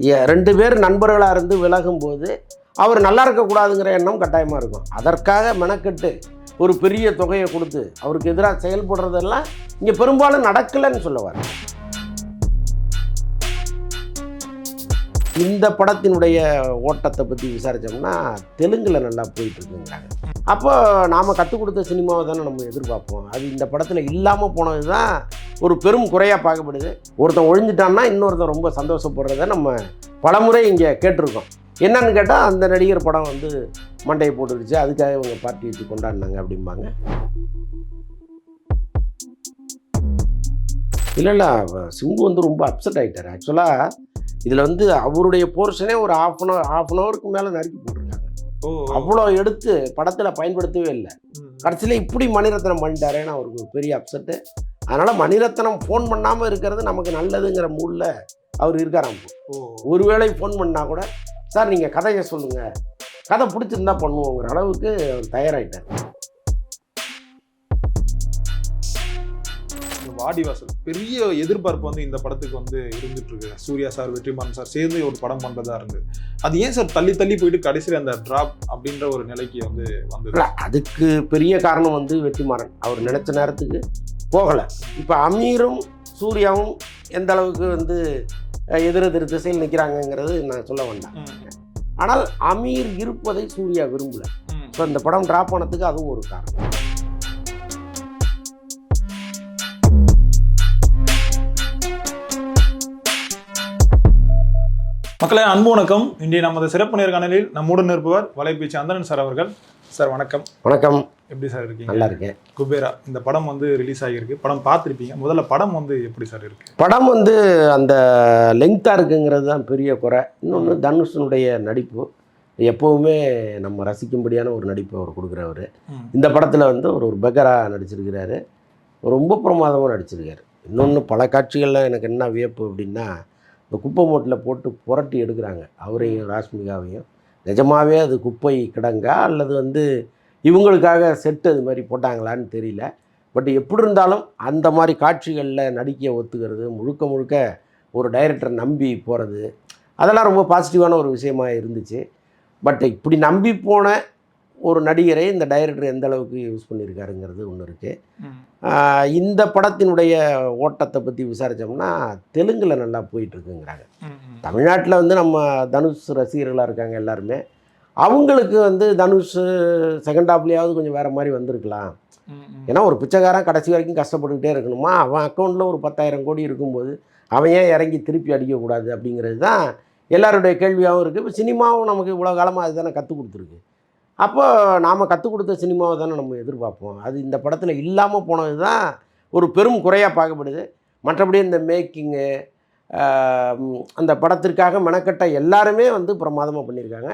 2 பேர் நண்பர்களாக இருந்து விலகும்போது அவர் நல்லா இருக்கக்கூடாதுங்கிற எண்ணம் கட்டாயமாக இருக்கும். அதற்காக மெனக்கெட்டு ஒரு பெரிய தொகையை கொடுத்து அவருக்கு எதிராக செயல்படுறதெல்லாம் இங்கே பெரும்பாலும் நடக்கலைன்னு சொல்லுவார். இந்த படத்தினுடைய ஓட்டத்தை பற்றி விசாரித்தோம்னா தெலுங்கில் நல்லா போயிட்டுருக்குங்கிறாங்க. அப்போ நாம் கற்றுக் கொடுத்த சினிமாவை தானே நம்ம எதிர்பார்ப்போம். அது இந்த படத்தில் இல்லாமல் போனது தான் ஒரு பெரும் குறையாக பார்க்கப்படுது. ஒருத்தன் ஒழிஞ்சிட்டான்னா இன்னொருத்தன் ரொம்ப சந்தோஷப்படுறத நம்ம பலமுறை இங்கே கேட்டிருக்கோம். என்னன்னு கேட்டால் அந்த நடிகர் படம் வந்து மண்டையை போட்டுடுச்சு, அதுக்காக இவங்க பார்ட்டி வச்சு கொண்டாடினாங்க அப்படிம்பாங்க. இல்லை சிம்பு வந்து ரொம்ப அப்செட் ஆகிட்டார். ஆக்சுவலாக இதில் வந்து அவருடைய போர்ஷனே ஒரு ஹாஃப் அன் ஹவருக்கு மேலே நறுக்கி போட்டிருக்காங்க. அவ்வளோ எடுத்து படத்தில் பயன்படுத்தவே இல்லை. கடைசியில் இப்படி மணிரத்னம் பண்ணிட்டாரேன்னு அவருக்கு ஒரு பெரிய அப்செட்டு. அதனால் மணிரத்னம் ஃபோன் பண்ணாமல் இருக்கிறது நமக்கு நல்லதுங்கிற மூடில் அவர் இருக்காராம். ஒருவேளை ஃபோன் பண்ணால் கூட சார் நீங்கள் கதையை சொல்லுங்கள், கதை பிடிச்சிருந்தா பண்ணுவோங்கிற அளவுக்கு அவர் தயாராகிட்டார். வாடிவாசல் பெரிய எதிர்பார்ப்பு வந்து இந்த படத்துக்கு வந்து இருந்துட்டு இருக்கு. சூர்யா சார், வெற்றிமாறன் சார் சேர்ந்து ஒரு படம் பண்ணுறதா இருந்தது. அது ஏன் சார் தள்ளி தள்ளி போயிட்டு கடைசியில் அந்த டிராப் அப்படின்ற ஒரு நிலைக்கு வந்து வந்தது? அதுக்கு பெரிய காரணம் வந்து வெற்றிமாறன் அவர் நினச்ச நேரத்துக்கு போகலை. இப்போ அமீரும் சூர்யாவும் எந்த அளவுக்கு வந்து எதிரெதிர் திசையில் நிற்கிறாங்கங்கிறது நான் சொல்ல வேண்டாம். ஆனால் அமீர் இருப்பதை சூர்யா விரும்பலை. ஸோ இந்த படம் டிராப் ஆனதுக்கு அதுவும் ஒரு காரணம். மக்களே, அன்பு வணக்கம். இன்றைய நமது சிறப்பு நேர்காணலில் நம்முடன் இருப்பவர் வலைப்பேச்சு சந்திரன் சார் அவர்கள். சார் வணக்கம். வணக்கம். எப்படி சார் இருக்கீங்க? நல்லா இருக்கேன். குபேரா இந்த படம் வந்து ரிலீஸ் ஆகியிருக்கு, படம் பார்த்துருப்பீங்க. முதல்ல படம் வந்து எப்படி சார் இருக்கு? படம் வந்து அந்த லெங்க்த்தாக இருக்குங்கிறது தான் பெரிய குறை. இன்னொன்று தனுஷனுடைய நடிப்பு எப்போவுமே நம்ம ரசிக்கும்படியான ஒரு நடிப்பு அவர் கொடுக்குறவர். இந்த படத்தில் வந்து ஒரு பெக்கராக நடிச்சிருக்கிறாரு, ரொம்ப பிரமாதமாக நடிச்சிருக்காரு. இன்னொன்று பல காட்சிகளில் எனக்கு என்ன வியப்பு அப்படின்னா, இந்த குப்பை மூட்டில் போட்டு புரட்டி எடுக்கிறாங்க அவரையும் ராஷ்மிகாவையும். நிஜமாகவே அது குப்பை கிடங்கா அல்லது வந்து இவங்களுக்காக செட்டு அது மாதிரி போட்டாங்களான்னு தெரியல. பட் எப்படி இருந்தாலும் அந்த மாதிரி காட்சிகளில் நடிக்க ஒத்துக்கிறது, முழுக்க முழுக்க ஒரு டைரக்டரை நம்பி போகிறது, அதெல்லாம் ரொம்ப பாசிட்டிவான ஒரு விஷயமாக இருந்துச்சு. பட் இப்படி நம்பி போன ஒரு நடிகரை இந்த டைரக்டர் எந்த அளவுக்கு யூஸ் பண்ணியிருக்காருங்கிறது ஒன்று இருக்குது. இந்த படத்தினுடைய ஓட்டத்தை பற்றி விசாரித்தோம்னா தெலுங்கில் நல்லா போயிட்டுருக்குங்கிறாங்க. தமிழ்நாட்டில் வந்து நம்ம தனுஷ் ரசிகர்களாக இருக்காங்க எல்லாருமே. அவங்களுக்கு வந்து தனுஷ் செகண்ட் ஹாஃப்லேயாவது கொஞ்சம் வேறு மாதிரி வந்திருக்கலாம். ஏன்னா ஒரு பிச்சைக்காரன் கடைசி வரைக்கும் கஷ்டப்பட்டுக்கிட்டே இருக்கணுமா, அவன் அக்கௌண்ட்டில் ஒரு 10,000 கோடி இருக்கும்போது அவன் ஏன் இறங்கி திருப்பி அடிக்கக்கூடாது அப்படிங்கிறது தான் எல்லாருடைய கேள்வியாகவும் இருக்குது. இப்போ சினிமாவும் நமக்கு இவ்வளோ காலமாக அது தானே கற்றுக் கொடுத்துருக்கு. அப்போ நாம் கற்றுக் கொடுத்த சினிமாவை தானே நம்ம எதிர்பார்ப்போம். அது இந்த படத்தில் இல்லாமல் போனது தான் ஒரு பெரும் குறையாக பார்க்கப்படுது. மற்றபடி இந்த மேக்கிங்கு, அந்த படத்திற்காக மெனக்கட்ட எல்லாருமே வந்து பிரமாதமாக பண்ணியிருக்காங்க.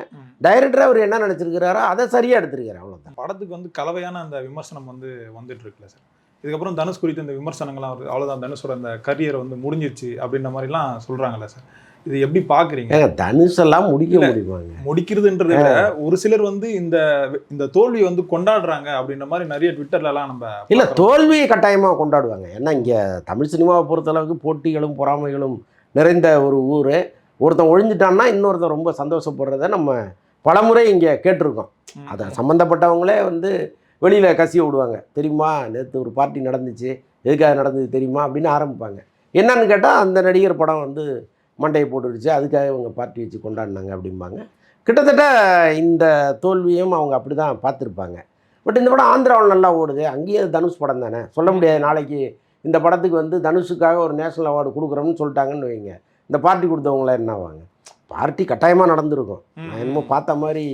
டைரக்டர் அவர் என்ன நினச்சிருக்கிறாரோ அதை சரியாக எடுத்திருக்காரு, அவ்வளோதான். படத்துக்கு வந்து கலவையான அந்த விமர்சனம் வந்து வந்துட்டு இருக்குல்ல சார். இதுக்கப்புறம் தனுஷ் குறித்து இந்த விமர்சனங்கள்லாம் வருது. அவ்வளோதான், தனுஷோட அந்த கரியரை வந்து முடிஞ்சிருச்சு அப்படின்ற மாதிரிலாம் சொல்கிறாங்கல்ல சார். இது எப்படி பார்க்குறீங்க? தனுஷ் எல்லாம் முடிக்க முடியுமாங்க? முடிக்கிறதுன்றதை விட ஒரு சிலர் வந்து இந்த தோல்வியை வந்து கொண்டாடுறாங்க அப்படின்ற மாதிரி நிறைய ட்விட்டர்லலாம் நம்ம இல்லை, தோல்வியை கட்டாயமாக கொண்டாடுவாங்க. ஏன்னா இங்கே தமிழ் சினிமாவை பொறுத்தளவுக்கு போட்டிகளும் பொறாமைகளும் நிறைந்த ஒரு ஊர். ஒருத்தன் ஒழிஞ்சிட்டான்னா இன்னொருத்தன் ரொம்ப சந்தோஷப்படுறத நம்ம பலமுறை இங்கே கேட்டிருக்கோம். அதை சம்மந்தப்பட்டவங்களே வந்து வெளியில் கசிய விடுவாங்க. தெரியுமா, நேற்று ஒரு பார்ட்டி நடந்துச்சு, எதுக்காக நடந்தது தெரியுமா அப்படின்னு ஆரம்பிப்பாங்க. என்னன்னு கேட்டால் அந்த நடிகர் படம் வந்து மண்டையை போட்டுடுச்சு, அதுக்காக இவங்க பார்ட்டி வச்சு கொண்டாடினாங்க அப்படிம்பாங்க. கிட்டத்தட்ட இந்த தோல்வியும் அவங்க அப்படி தான் பார்த்துருப்பாங்க. பட் இந்த படம் ஆந்திராவில் நல்லா ஓடுது, அங்கேயே தனுஷ் படம் தானே, சொல்ல முடியாது. நாளைக்கு இந்த படத்துக்கு வந்து தனுஷுக்காக ஒரு நேஷனல் அவார்டு கொடுக்குறோம்னு சொல்லிட்டாங்கன்னு வைங்க, இந்த பார்ட்டி கொடுத்தவங்களாம் என்ன ஆவாங்க? பார்ட்டி கட்டாயமாக நடந்திருக்கும். நான் என்னமோ பார்த்த மாதிரி.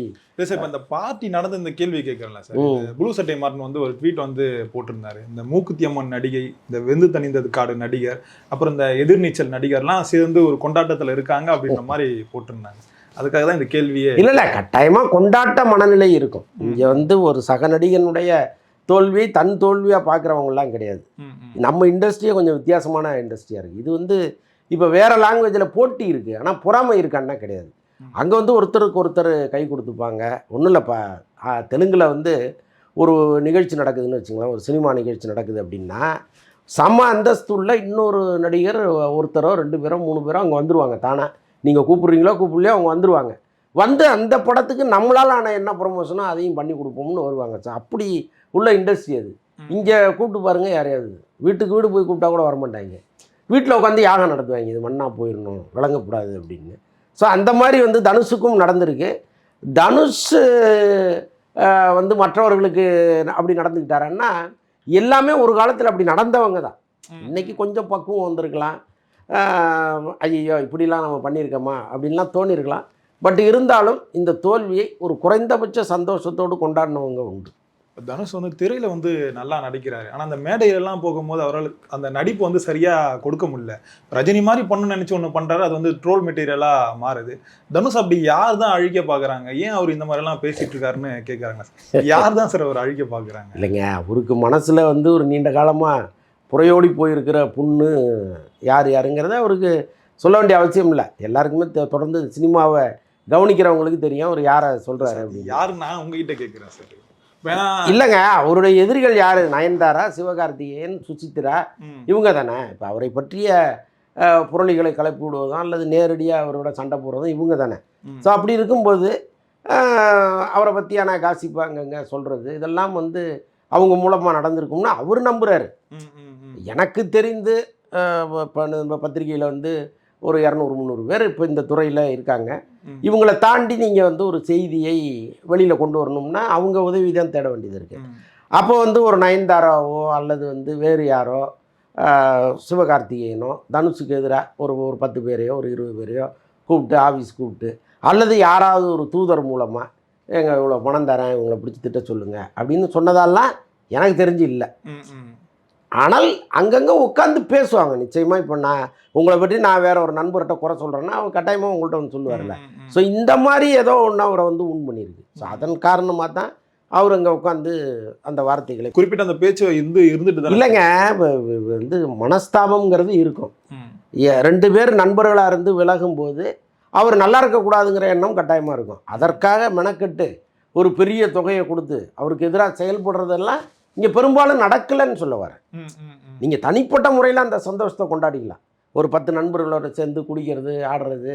இப்போ இந்த பார்ட்டி நடந்த இந்த கேள்வி கேட்குறேன்ல சார். ப்ளூ சட்டை மாறன் வந்து ஒரு ட்வீட் வந்து போட்டிருந்தாரு. இந்த மூக்குத்தி அம்மன் நடிகை, இந்த வெந்து தணிந்தது காடு நடிகர், அப்புறம் இந்த எதிர்நீச்சல் நடிகர்லாம் சேர்ந்து ஒரு கொண்டாட்டத்தில் இருக்காங்க அப்படின்ற மாதிரி போட்டிருந்தாங்க. அதுக்காக தான் இந்த கேள்வியே. இல்லை, கட்டாயமாக கொண்டாட்ட மனநிலை இருக்கும். இங்கே வந்து ஒரு சக நடிகனுடைய தோல்வி தன் தோல்வியாக பார்க்குறவங்களாம் கிடையாது. நம்ம இண்டஸ்ட்ரியே கொஞ்சம் வித்தியாசமான இண்டஸ்ட்ரியாக இருக்குது. இது வந்து இப்போ வேறு லாங்குவேஜில் போட்டி இருக்குது, ஆனால் பொறாமை இருக்கான்னா கிடையாது. அங்கே வந்து ஒருத்தருக்கு ஒருத்தர் கை கொடுத்துப்பாங்க. ஒன்றும் இல்லைப்பா, தெலுங்கில் வந்து ஒரு நிகழ்ச்சி நடக்குதுன்னு வச்சுங்களேன், ஒரு சினிமா நிகழ்ச்சி நடக்குது அப்படின்னா சம அந்தஸ்து உள்ள இன்னொரு நடிகர் ஒருத்தரோ 2 பேரோ 3 பேரோ அங்கே வந்துடுவாங்க தானே. நீங்கள் கூப்பிட்றீங்களோ கூப்பிடலையோ அவங்க வந்துடுவாங்க. வந்து அந்த படத்துக்கு நம்மளால் ஆனால் என்ன ப்ரொமோஷனோ அதையும் பண்ணி கொடுப்போம்னு வருவாங்க. ஸோ அப்படி உள்ள இண்டஸ்ட்ரி அது. இங்கே கூப்பிட்டு பாருங்கள், யாரையாவது வீட்டுக்கு வீடு போய் கூப்பிட்டா கூட வரமாட்டாங்க. வீட்டில் உட்காந்து யாகம் நடத்துவாங்க, இது மண்ணா போயிடணும், விளங்கக்கூடாது அப்படின்னு. ஸோ அந்த மாதிரி வந்து தனுஷுக்கும் நடந்திருக்கு. தனுஷ் வந்து மற்றவர்களுக்கு அப்படி நடந்துக்கிட்டாருன்னா எல்லாமே ஒரு காலத்தில் அப்படி நடந்தவங்க தான். இன்றைக்கி கொஞ்சம் பக்குவம் வந்திருக்கலாம், ஐயோ இப்படிலாம் நம்ம பண்ணியிருக்கோமா அப்படின்லாம் தோணியிருக்கலாம். பட் இருந்தாலும் இந்த தோல்வியை ஒரு குறைந்தபட்ச சந்தோஷத்தோடு கொண்டாடினவங்க உண்டு. தனுஷ் வந்து திரையில வந்து நல்லா நடிக்கிறாரு. ஆனா அந்த மேடையெல்லாம் போகும்போது அவரால் அந்த நடிப்பு வந்து சரியா கொடுக்க முடியல. ரஜினி மாதிரி பண்ணணும்னு நினைச்சு ஒன்று பண்றாரு, அது வந்து ட்ரோல் மெட்டீரியலா மாறுது. தனுஷ் அப்படி யார் தான் அழிக்க பாக்குறாங்க? ஏன் அவர் இந்த மாதிரி எல்லாம் பேசிட்டு இருக்காருன்னு கேட்கறாங்க. யார் தான் சார் அவர் அழிக்க பாக்குறாங்க? இல்லைங்க, அவருக்கு மனசுல வந்து ஒரு நீண்ட காலமா புறையோடி போயிருக்கிற புண்ணு யாருங்கிறத அவருக்கு சொல்ல வேண்டிய அவசியம் இல்லை. எல்லாருக்குமே தொடர்ந்து சினிமாவை கவனிக்கிறவங்களுக்கு தெரியும் அவர் யாரை சொல்றாரு அப்படின்னு. யாருன்னா உங்ககிட்ட கேட்கிறேன் சார். இல்லைங்க, அவருடைய எதிரிகள் யாரு? நயன்தாரா, சிவகார்த்திகேயன், சுசித்ரா, இவங்க தானே. இப்போ அவரை பற்றிய புரளிகளை கிளப்பி விடுவதும் அல்லது நேரடியாக அவரோட சண்டை போடுறதும் இவங்க தானே. ஸோ அப்படி இருக்கும்போது அவரை பற்றியான காசிப்பு அங்கங்கே சொல்கிறது இதெல்லாம் வந்து அவங்க மூலமாக நடந்திருக்கும்னு அவர் நம்புகிறாரு. எனக்கு தெரிந்து இப்போ பத்திரிகையில் வந்து ஒரு 200-300 பேர் இப்போ இந்த துறையில் இருக்காங்க. இவங்களை தாண்டி நீங்கள் வந்து ஒரு செய்தியை வெளியில் கொண்டு வரணும்னா அவங்க உதவி தான் தேட வேண்டியது இருக்குது. அப்போ வந்து ஒரு நயன்தாராவோ அல்லது வந்து வேறு யாரோ சிவகார்த்திகேயனோ தனுஷுக்கு எதிராக ஒரு 10 பேரையோ ஒரு 20 பேரையோ கூப்பிட்டு ஆஃபீஸ் கூப்பிட்டு அல்லது யாராவது ஒரு தூதர் மூலமாக எங்கள் இவ்வளோ பணம் தரேன் இவங்களை பிடிச்சி திட்ட சொல்லுங்கள் அப்படின்னு சொன்னதெல்லாம் எனக்கு தெரிஞ்சு இல்லை. ஆனால் அங்கங்கே உட்காந்து பேசுவாங்க நிச்சயமாக. இப்போ உங்களை பற்றி நான் வேற ஒரு நண்பர்கிட்ட குறை சொல்கிறேன்னா அவர் கட்டாயமாக உங்கள்கிட்ட வந்து சொல்லுவார்ல. ஸோ இந்த மாதிரி ஏதோ ஒன்று அவரை வந்து உண் பண்ணியிருக்கு. ஸோ அதன் காரணமாக தான் அவர் அங்கே உட்காந்து அந்த வார்த்தைகளை குறிப்பிட்ட அந்த பேச்சு இருந்துட்டு தான் இல்லைங்க. வந்து மனஸ்தாபம்ங்கிறது இருக்கும். 2 பேர் நண்பர்களாக இருந்து விலகும்போது அவர் நல்லா இருக்கக்கூடாதுங்கிற எண்ணம் கட்டாயமாக இருக்கும். அதற்காக மெனக்கெட்டு ஒரு பெரிய தொகையை கொடுத்து அவருக்கு எதிராக செயல்படுறதெல்லாம் இங்கே பெரும்பாலும் நடக்கலைன்னு சொல்ல வரேன். நீங்கள் தனிப்பட்ட முறையில் அந்த சந்தோஷத்தை கொண்டாடிக்கலாம். ஒரு 10 நண்பர்களோட சேர்ந்து குடிக்கிறது, ஆடுறது,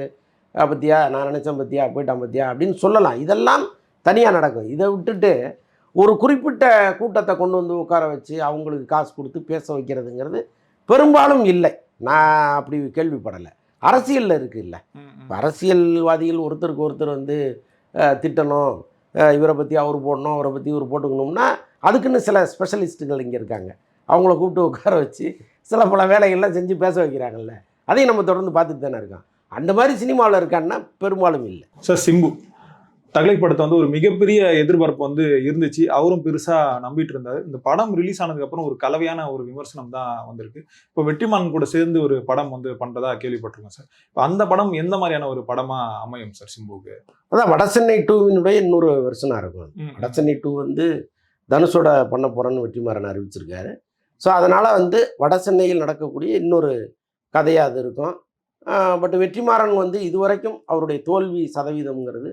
பத்தியா நான் நினச்சேன் பத்தியா போயிட்டான் பத்தியா அப்படின்னு சொல்லலாம். இதெல்லாம் தனியாக நடக்கும். இதை விட்டுட்டு ஒரு குறிப்பிட்ட கூட்டத்தை கொண்டு வந்து உட்கார வச்சு அவங்களுக்கு காசு கொடுத்து பேச வைக்கிறதுங்கிறது பெரும்பாலும் இல்லை. நான் அப்படி கேள்விப்படலை. அரசியலில் இருக்குது இல்லை. இப்போ அரசியல்வாதிகள் ஒருத்தருக்கு ஒருத்தர் வந்து திட்டணும், இவரை பற்றி அவர் போடணும், அவரை பற்றி இவர் போட்டுக்கணும்னா அதுக்குன்னு சில ஸ்பெஷலிஸ்ட்டுகள் இங்கே இருக்காங்க. அவங்கள கூப்பிட்டு உட்கார வச்சு சில பல வேலைகள்லாம் செஞ்சு பேச வைக்கிறாங்கல்ல. அதையும் நம்ம தொடர்ந்து பார்த்துட்டு தானே இருக்கோம். அந்த மாதிரி சினிமாவில் இருக்கான்னா பெரும்பாலும் இல்லை. சார் சிம்பு தகலை படத்தை வந்து ஒரு மிகப்பெரிய எதிர்பார்ப்பு வந்து இருந்துச்சு. அவரும் பெருசாக நம்பிட்டு இருந்தார். இந்த படம் ரிலீஸ் ஆனதுக்கப்புறம் ஒரு கலவையான ஒரு விமர்சனம் தான் வந்திருக்கு. இப்போ வெற்றிமாறன் கூட சேர்ந்து ஒரு படம் வந்து பண்ணுறதா கேள்விப்பட்டிருக்கோம் சார். இப்போ அந்த படம் எந்த மாதிரியான ஒரு படமாக அமையும் சார் சிம்புவுக்கு? அதான் வடசென்னை 2வினுடைய இன்னொரு வெர்ஷனாக இருக்கும். வடசென்னை 2 வந்து தனுஷோட பண்ண போகிறேன்னு வெற்றிமாறன் அறிவிச்சிருக்காரு. ஸோ அதனால் வந்து வடசென்னையில் நடக்கக்கூடிய இன்னொரு கதையாக அது இருக்கும். பட் வெற்றிமாறன் வந்து இதுவரைக்கும் அவருடைய தோல்வி சதவீதம்ங்கிறது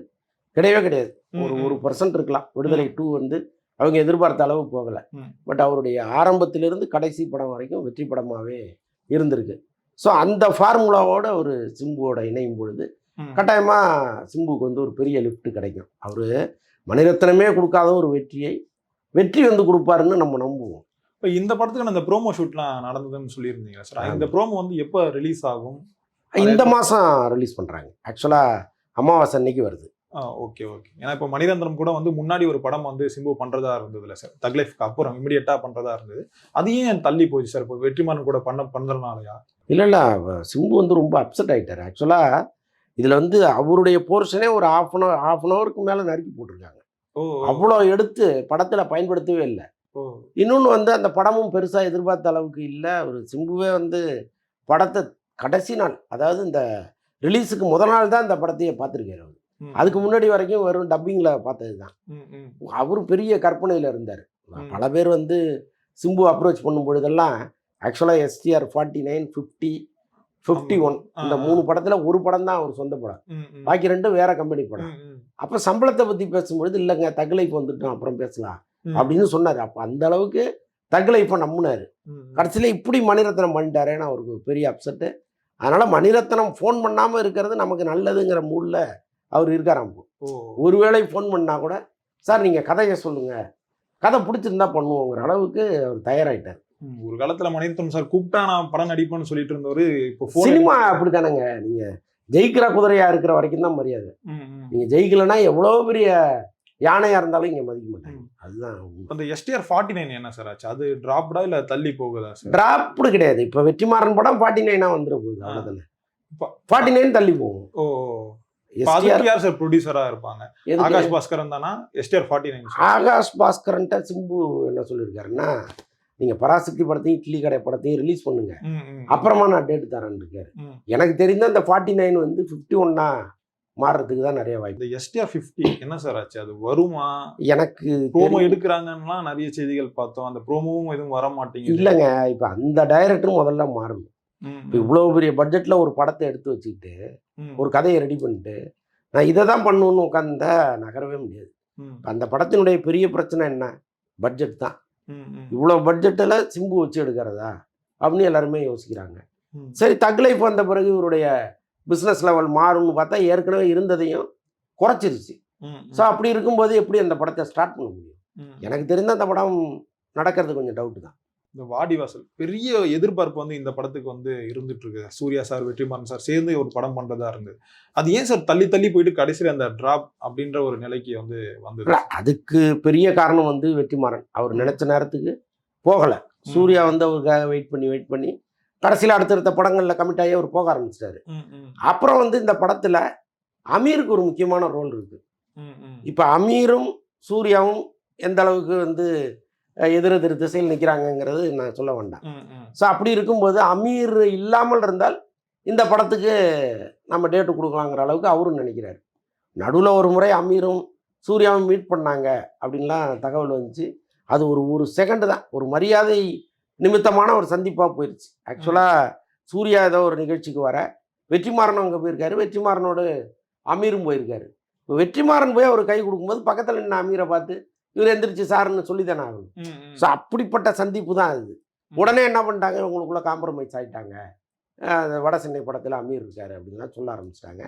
கிடையவே கிடையாது. ஒரு 1% இருக்கலாம். விடுதலை 2 வந்து அவங்க எதிர்பார்த்த அளவு போகலை. பட் அவருடைய ஆரம்பத்திலிருந்து கடைசி படம் வரைக்கும் வெற்றி படமாகவே இருந்திருக்கு. ஸோ அந்த ஃபார்முலாவோட ஒரு சிம்புவோட இணையும் பொழுது கட்டாயமாக சிம்புவுக்கு வந்து ஒரு பெரிய லிஃப்ட் கிடைக்கும். அவர் மணிரத்னமே கொடுக்காத ஒரு வெற்றி வந்து கொடுப்பாருன்னு நம்ம நம்புவோம். இப்போ இந்த படத்துக்கு அந்த ப்ரோமோ ஷூட்லாம் நடந்ததுன்னு சொல்லியிருந்தீங்க சார். இந்த ப்ரோமோ வந்து எப்போ ரிலீஸ் ஆகும்? இந்த மாதம் ரிலீஸ் பண்ணுறாங்க. ஆக்சுவலாக அமாவாசை அன்னைக்கு வருது. ஓகே. ஏன்னா இப்போ மணிரத்னம் கூட வந்து முன்னாடி ஒரு படம் வந்து சிம்பு பண்ணுறதா இருந்ததுல சார், தக் லைஃப்க்கு அப்புறம் இமிடியேட்டாக பண்ணுறதா இருந்தது. அது ஏன் தள்ளி போச்சு சார்? இப்போ வெற்றிமாறன் கூட பண்ணுறதுனாலயா? இல்லை சிம்பு வந்து ரொம்ப அப்செட் ஆகிட்டார். ஆக்சுவலாக இதில் வந்து அவருடைய போர்ஷனே ஒரு ஹாஃப் அன் ஹவருக்கு மேலே நறுக்கி போட்டிருக்காங்க. அவ்வளோ எடுத்து படத்தில் பயன்படுத்தவே இல்லை. இன்னொன்று வந்து அந்த படமும் பெருசாக எதிர்பார்த்த அளவுக்கு இல்லை. ஒரு சிம்புவே வந்து படத்தை கடைசி நாள், அதாவது இந்த ரிலீஸுக்கு முதல் நாள் தான் இந்த படத்தையே பார்த்துருக்காரு. அவர் அதுக்கு முன்னாடி வரைக்கும் வெறும் டப்பிங்கில் பார்த்தது தான். அவரும் பெரிய கற்பனையில் இருந்தார். பல பேர் வந்து சிம்பு அப்ரோச் பண்ணும் பொழுதெல்லாம் ஆக்சுவலாக STR 49, 50, 51 இந்த 3 படத்தில் ஒரு படம் தான் அவர் சொந்த படம், பாக்கி 2 வேற கம்பெனி படம். அப்போ சம்பளத்தை பற்றி பேசும்பொழுது இல்லைங்க தக் லைஃப் வந்துட்டோம் அப்புறம் பேசலாம் அப்படின்னு சொன்னார். அப்போ அந்த அளவுக்கு தக் லைஃப்பை நம்பினார். கடைசியில் இப்படி மணிரத்னம் பண்ணிட்டாரேன்னு அவருக்கு பெரிய அப்செட்டு. அதனால் மணிரத்னம் ஃபோன் பண்ணாமல் இருக்கிறது நமக்கு நல்லதுங்கிற மூடில் அவர் இருக்காராம். ஓ. ஒருவேளை ஃபோன் பண்ணால் கூட சார் நீங்கள் கதையை சொல்லுங்கள், கதை பிடிச்சிருந்தா பண்ணுவோங்கிற அளவுக்கு அவர் தயாராகிட்டார். ஒரு காலத்தில் மணிரத்னம் சார் கூப்பிட்டா நான் படம் நடிப்பேன்னு சொல்லிட்டு இருந்தவர் இப்போ சினிமா அப்படி தானேங்க. நீங்கள் ஜெயிக்கிற குதிரையாக இருக்கிற வரைக்கும் தான் மரியாதை. நீங்கள் ஜெயிக்கலைன்னா எவ்வளோ பெரிய யானையாக இருந்தாலும் இங்கே மதிக்க மாட்டாங்க. அதுதான் அந்த STR 49 என்ன சார் ஆச்சு? அது டிராப்டா இல்லை தள்ளி போகுதா சார்? டிராப்டு கிடையாது. இப்போ வெற்றிமாறன் படம் 49 வந்துட போகுது, அவ்வளோதானே. 49 தள்ளி போகும். ஓ. யார் சார் ப்ரொடியூசரா இருப்பாங்க? ஆகாஷ் பாஸ்கரன் தானா? STR 49. ஆகாஷ் பாஸ்கரன்ட்ட சிம்பு என்ன சொல்லியிருக்காருன்னா, நீங்கள் பராசக்தி படத்தையும் இட்லி கடை படத்தையும் ரிலீஸ் பண்ணுங்க, அப்புறமா நான் டேட்டு தரேன்னு இருக்காரு. எனக்கு தெரிந்த அந்த 49 வந்து 51 மாறுறதுக்கு தான் நிறைய வாய்ப்பு. இந்த STR 50 என்ன சார் ஆச்சு? அது வருமா? எனக்கு ப்ரோமோ எடுக்கிறாங்கன்னா நிறைய செய்திகள் பார்த்தோம். அந்த ப்ரோமோவும் எதுவும் வர மாட்டேங்குது. இல்லைங்க, இப்போ அந்த டைரக்டரும் முதல்ல மாறணும். இப்போ இவ்வளோ பெரிய பட்ஜெட்டில் ஒரு படத்தை எடுத்து வச்சுக்கிட்டு ஒரு கதையை ரெடி பண்ணிட்டு நான் இதை தான் பண்ணணும்னு உட்காந்தா நகரவே முடியாது. அந்த படத்தினுடைய பெரிய பிரச்சனை என்ன? பட்ஜெட் தான். இவ்வளோ பட்ஜெட்டில் சிம்பு வச்சு எடுக்கிறதா அப்படின்னு எல்லாருமே யோசிக்கிறாங்க. சரி, தக் லைஃப் வந்த பிறகு இவருடைய பிஸ்னஸ் லெவல் மாறும்னு பார்த்தா ஏற்கனவே இருந்ததையும் குறைச்சிருச்சு. ஸோ அப்படி இருக்கும்போது எப்படி அந்த படத்தை ஸ்டார்ட் பண்ண முடியும்? எனக்கு தெரிந்த அந்த படம் நடக்கிறது கொஞ்சம் டவுட்டு தான். இந்த வாடிவாசல் பெரிய எதிர்பார்ப்பு வந்து இந்த படத்துக்கு வந்து இருந்துட்டு இருக்கு. சூர்யா சார், வெற்றிமாறன் சார் சேர்ந்து ஒரு படம் பண்றதா இருந்தது. அது ஏன் சார் தள்ளி தள்ளி போயிட்டு கடைசியில் அந்த டிராப் அப்படின்ற ஒரு நிலைக்கு வந்து வந்தது? அதுக்கு பெரிய காரணம் வந்து வெற்றிமாறன் அவர் நினைச்ச நேரத்துக்கு போகலை. சூர்யா வந்து அவருக்காக வெயிட் பண்ணி கடைசியில் அடுத்தடுத்த படங்களில் கமிட் ஆகி அவர் போக ஆரம்பிச்சிட்டாரு. அப்புறம் வந்து இந்த படத்தில் அமீருக்கு ஒரு முக்கியமான ரோல் இருக்கு. இப்போ அமீரும் சூர்யாவும் எந்த அளவுக்கு வந்து எதிரெதிர் திசையில் நிற்கிறாங்கங்கிறது நான் சொல்ல வேண்டாம். ஸோ அப்படி இருக்கும்போது அமீர் இல்லாமல் இருந்தால் இந்த படத்துக்கு நம்ம டேட்டு கொடுக்கலாங்கிற அளவுக்கு அவரும் நினைக்கிறாரு. நடுவில் ஒரு முறை அமீரும் சூர்யாவும் மீட் பண்ணாங்க அப்படின்லாம் தகவல் வந்துச்சு. அது ஒரு செகண்டு தான், ஒரு மரியாதை நிமித்தமான ஒரு சந்திப்பாக போயிடுச்சு. ஆக்சுவலாக சூர்யா ஏதோ ஒரு நிகழ்ச்சிக்கு வர வெற்றிமாறன் அங்கே போயிருக்காரு, வெற்றிமாறனோடு அமீரும் போயிருக்காரு. இப்போ வெற்றிமாறன் போய் அவர் கை கொடுக்கும்போது பக்கத்தில் நின்று அமீரை பார்த்து இவர் எந்திரிச்சு சாருன்னு சொல்லி தானே ஆகணும். ஸோ அப்படிப்பட்ட சந்திப்பு தான் அது. உடனே என்ன பண்ணிட்டாங்க, உங்களுக்குள்ள காம்ப்ரமைஸ் ஆகிட்டாங்க, வட சென்னை படத்தில் அமீர் இருக்காரு அப்படின்லாம் சொல்ல ஆரம்பிச்சிட்டாங்க.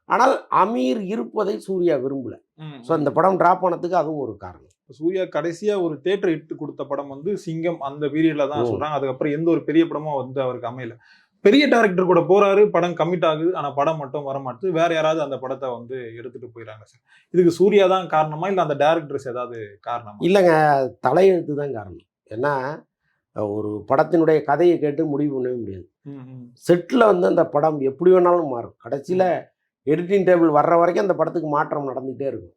ஆனால் அமீர் இருப்பதை சூர்யா விரும்பலை. ஸோ அந்த படம் ட்ராப் ஆனதுக்கு அதுவும் ஒரு காரணம். சூர்யா கடைசியாக ஒரு தேட்டர் இட்டு கொடுத்த படம் வந்து சிங்கம், அந்த பீரியடில் தான் சொல்கிறாங்க. அதுக்கப்புறம் எந்த ஒரு பெரிய படமும் வந்து அவருக்கு அமையல. பெரிய டேரக்டர் கூட போறாரு, படம் கமிட் ஆகுது, ஆனால் படம் மட்டும் வரமாட்டுது. வேற யாராவது அந்த படத்தை வந்து எடுத்துட்டு போயிடறாங்க சார். இதுக்கு சூர்யா தான் காரணமா இல்லை அந்த டேரக்டர்ஸ் ஏதாவது காரணமா? இல்லைங்க, தலையெழுத்து தான் காரணம். ஏன்னா ஒரு படத்தினுடைய கதையை கேட்டு முடிவு பண்ணவே முடியாது. செட்டில் வந்து அந்த படம் எப்படி வேணாலும் மாறும். கடைசியில் எடிட்டிங் டேபிள் வர்ற வரைக்கும் அந்த படத்துக்கு மாற்றம் நடந்துகிட்டே இருக்கும்.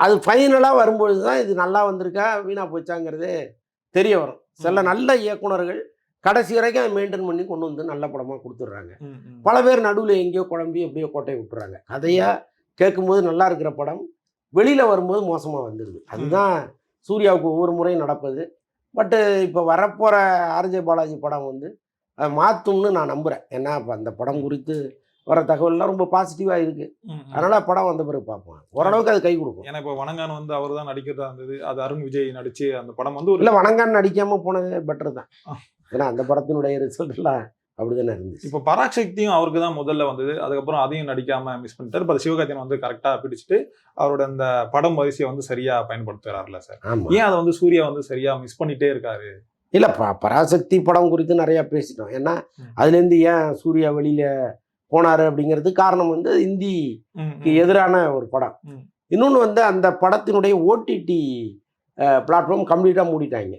அது ஃபைனலாக வரும்பொழுது தான் இது நல்லா வந்திருக்கா வீணா போச்சாங்கிறதே தெரிய வரும். சில நல்ல இயக்குனர்கள் கடைசி வரைக்கும் அதை மெயின்டைன் பண்ணி கொண்டு வந்து நல்ல படமாக கொடுத்துட்றாங்க. பல பேர் நடுவில் எங்கேயோ குழம்பி எப்படியோ கோட்டையை விட்டுறாங்க. கதையாக கேட்கும்போது நல்லா இருக்கிற படம் வெளியில் வரும்போது மோசமாக வந்துடுது. அதுதான் சூர்யாவுக்கு ஒவ்வொரு முறையும் நடப்பது. பட்டு இப்போ வரப்போகிற ஆர்ஜே பாலாஜி படம் வந்து அதை மாற்றும்னு நான் நம்புகிறேன். ஏன்னா இப்போ அந்த படம் குறித்து வர தகவல்லாம் ரொம்ப பாசிட்டிவாக இருக்குது. அதனால் படம் வந்த பிறகு பார்ப்போம், ஓரளவுக்கு அது கை கொடுக்கும். ஏன்னா இப்போ வணங்கான் வந்து அவர் தான் நடிக்கிறதா இருந்தது. அது அருண் விஜய் நடித்து அந்த படம் வந்து இல்லை, வணங்கான் நடிக்காமல் போனதே பெட்டர் தான். ஏன்னா அந்த படத்தினுடைய ரிசல்ட்லாம் அப்படி தானே இருந்துச்சு. இப்போ பராசக்தியும் அவருக்கு தான் முதல்ல வந்தது. அதுக்கப்புறம் அதையும் நடிக்காமல் மிஸ் பண்ணிட்டார். இப்போ சிவகார்த்திகேயன் வந்து கரெக்டாக பிடிச்சிட்டு அவரோட அந்த படம் வரிசையை வந்து சரியாக பயன்படுத்துகிறாருல சார். ஏன் அதை வந்து சூர்யா வந்து சரியாக மிஸ் பண்ணிகிட்டே இருக்காரு? இல்லை, பராசக்தி படம் குறித்து நிறையா பேசிட்டோம். ஏன்னா அதுலேருந்து ஏன் சூர்யா வெளியில் போனார் அப்படிங்கிறது காரணம் வந்து இந்திக்கு எதிரான ஒரு படம். இன்னொன்று வந்து அந்த படத்தினுடைய OTT பிளாட்ஃபார்ம் கம்ப்ளீட்டாக மூடிட்டாங்க.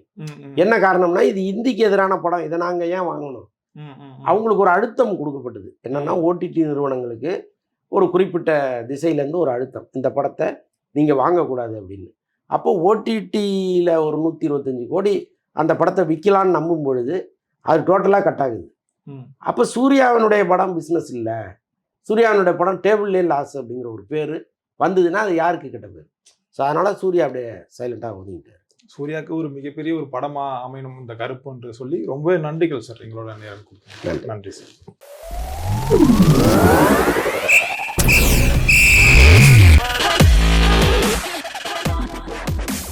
என்ன காரணம்னா இது இந்திக்கு எதிரான படம், இதை நாங்கள் ஏன் வாங்கணும்? அவங்களுக்கு ஒரு அழுத்தம் கொடுக்கப்பட்டது. என்னென்னா OTT நிறுவனங்களுக்கு ஒரு குறிப்பிட்ட திசையிலேருந்து ஒரு அழுத்தம், இந்த படத்தை நீங்கள் வாங்கக்கூடாது அப்படின்னு. அப்போ OTTயில் ஒரு 125 கோடி அந்த படத்தை விற்கலான்னு நம்பும் பொழுது அது டோட்டலாக கட் ஆகுது. அப்போ சூர்யாவினுடைய படம் பிஸ்னஸ் இல்லை, சூர்யாவினுடைய படம் டேபிள்லே லாஸ் அப்படிங்கிற ஒரு பேர் வந்ததுன்னா அது யாருக்கு கிட்ட பேர்? ஸோ அதனால் சூர்யா அப்படியே சைலண்ட்டாக ஒதுங்கிட்டார். சூர்யாவுக்கு ஒரு மிகப்பெரிய ஒரு படமாக அமையணும் இந்த கருப்புன்று சொல்லி ரொம்ப நன்றிகள் சார். எங்களோட நேரம் கொடுத்தீங்க. நன்றி சார்.